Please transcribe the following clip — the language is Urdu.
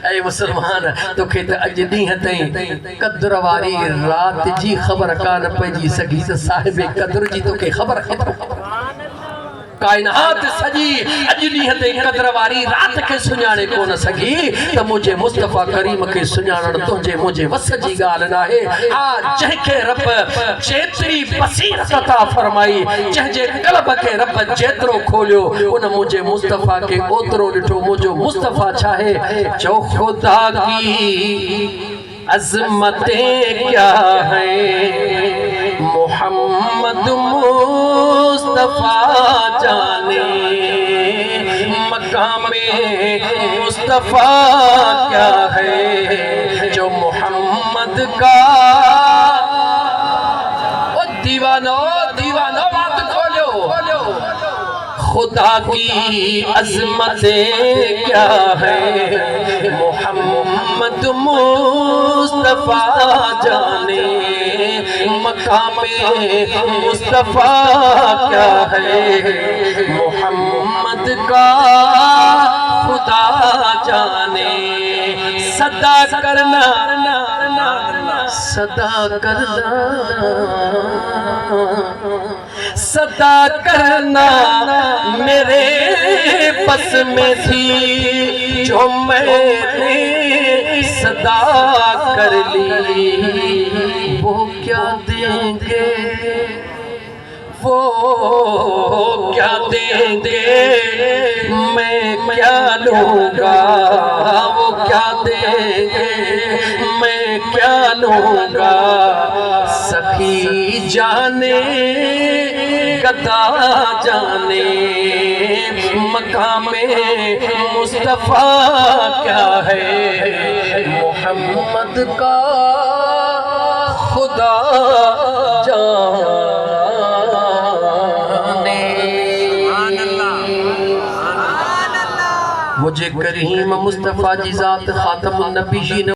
اے مسلمان تو کہتے اجدی ہتیں قدر واری رات جی خبر کان پہنجی سگی سے صاحب قدر جی تو کہ خبر خبر کائنات سجی اجلی ہتے قدر واری رات کے سنیانے کو نہ سگی تو مجھے مصطفیٰ کریم کے سنیانے تجھے مجھے وسجی گالنا ہے آج جہ کے رب چیتری بصیرت عطا فرمائی جہ قلب کے رب جیترو کھولیو ان مجھے مصطفیٰ کے اوترو لٹھو مجھے مصطفیٰ چاہے جو خدا کی عظمتیں کیا ہیں محمد مصطفیٰ جانے مقام مصطفیٰ کیا ہے جو محمد کا دیوانو دیوانو بات کھولو خدا کی عظمتیں کیا ہے محمد مصطفیٰ جانے مقام مصطفیٰ کیا ہے محمد کا خدا جانے صدا کرنا صدا کرنا صدا کرنا میرے بس میں تھی جو میں نے صدا کر لی وہ کیا دیں گے وہ کیا دیں گے میں کیا لوں گا وہ کیا دیں گے میں کیا لوں گا سخی جانے گدا جانے مقام مصطفیٰ کیا ہے محمد کا خدا جانے مجھے کریم مصطفیٰ جی ذات خاتم النبیین